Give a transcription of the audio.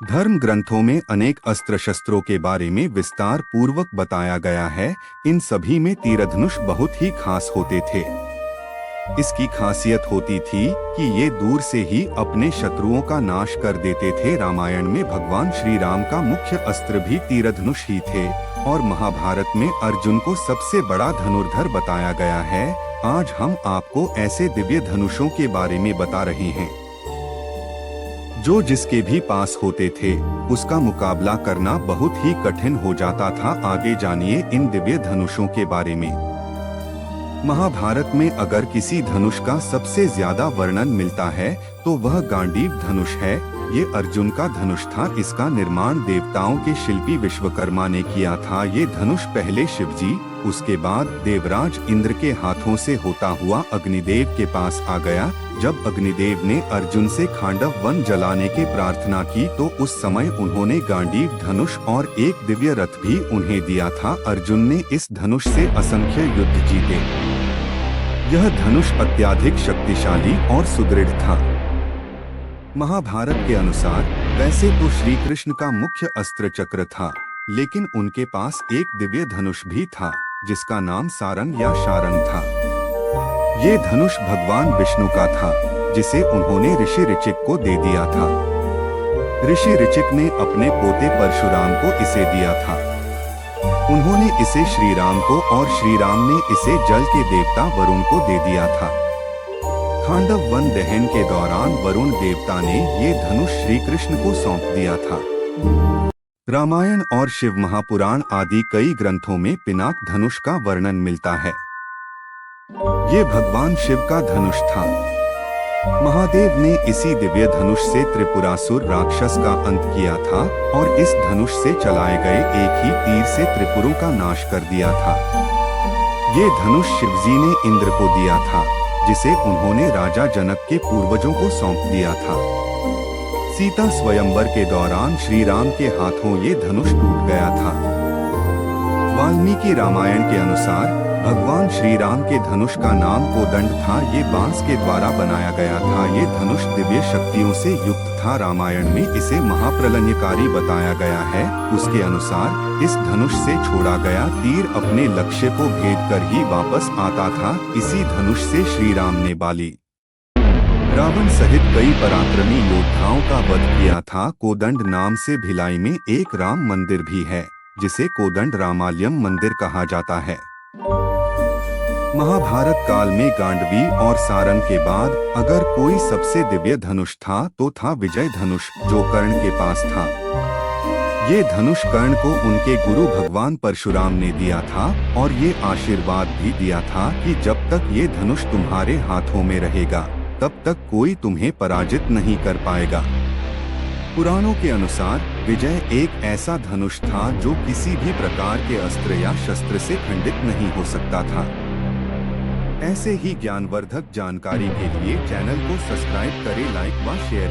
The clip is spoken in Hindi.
धर्म ग्रंथों में अनेक अस्त्र शस्त्रों के बारे में विस्तार पूर्वक बताया गया है। इन सभी में तीरधनुष बहुत ही खास होते थे। इसकी खासियत होती थी कि ये दूर से ही अपने शत्रुओं का नाश कर देते थे। रामायण में भगवान श्री राम का मुख्य अस्त्र भी तीरधनुष ही थे और महाभारत में अर्जुन को सबसे बड़ा धनुर्धर बताया गया है। आज हम आपको ऐसे दिव्य धनुषों के बारे में बता रहे हैं जो जिसके भी पास होते थे उसका मुकाबला करना बहुत ही कठिन हो जाता था। आगे जानिए इन दिव्य धनुषों के बारे में। महाभारत में अगर किसी धनुष का सबसे ज्यादा वर्णन मिलता है तो वह गांडीव धनुष है। ये अर्जुन का धनुष था। इसका निर्माण देवताओं के शिल्पी विश्वकर्मा ने किया था। ये धनुष पहले शिवजी, उसके बाद देवराज इंद्र के हाथों से होता हुआ अग्निदेव के पास आ गया। जब अग्निदेव ने अर्जुन से खांडव वन जलाने की प्रार्थना की तो उस समय उन्होंने गांडीव धनुष और एक दिव्य रथ भी उन्हें दिया था। अर्जुन ने इस धनुष से असंख्य युद्ध जीते। यह धनुष अत्यधिक शक्तिशाली और सुदृढ़ था। महाभारत के अनुसार वैसे तो श्री कृष्ण का मुख्य अस्त्र चक्र था, लेकिन उनके पास एक दिव्य धनुष भी था जिसका नाम सारंग या शारंग था। ये धनुष भगवान विष्णु का था जिसे उन्होंने ऋषि ऋचिक को दे दिया था। ऋषि ऋचिक ने अपने पोते परशुराम को इसे दिया था। उन्होंने इसे श्री राम को और श्री राम ने इसे जल के देवता वरुण को दे दिया था। खांडव वन दहन के दौरान वरुण देवता ने ये धनुष श्री कृष्ण को सौंप दिया था। रामायण और शिव महापुराण आदि कई ग्रंथों में पिनाक धनुष का वर्णन मिलता है। ये भगवान शिव का धनुष था। महादेव ने इसी दिव्य धनुष से त्रिपुरासुर राक्षस का अंत किया था और इस धनुष से चलाए गए एक ही तीर से त्रिपुरों का नाश कर दिया था। ये धनुष शिवजी ने इंद्र को दिया था जिसे उन्होंने राजा जनक के पूर्वजों को सौंप दिया था। सीता स्वयंवर के दौरान श्री राम के हाथों ये धनुष टूट गया था। वाल्मीकि रामायण के अनुसार भगवान श्री राम के धनुष का नाम कोदंड था। ये बांस के द्वारा बनाया गया था। ये धनुष दिव्य शक्तियों से युक्त था। रामायण में इसे महाप्रलयकारी बताया गया है। उसके अनुसार इस धनुष से छोड़ा गया तीर अपने लक्ष्य को भेद कर ही वापस आता था। इसी धनुष से श्री राम ने बाली, रावण सहित कई पराक्रमी योद्धाओं का वध किया था। कोदंड नाम से भिलाई में एक राम मंदिर भी है जिसे कोदंड रामालयम मंदिर कहा जाता है। महाभारत काल में गांडवी और सारंग के बाद अगर कोई सबसे दिव्य धनुष था तो था विजय धनुष, जो कर्ण के पास था। ये धनुष कर्ण को उनके गुरु भगवान परशुराम ने दिया था और ये आशीर्वाद भी दिया था कि जब तक ये धनुष तुम्हारे हाथों में रहेगा तब तक कोई तुम्हें पराजित नहीं कर पाएगा। पुराणों के अनुसार विजय एक ऐसा धनुष था जो किसी भी प्रकार के अस्त्र या शस्त्र से खंडित नहीं हो सकता था। ऐसे ही ज्ञानवर्धक जानकारी के लिए चैनल को सब्सक्राइब करें, लाइक व शेयर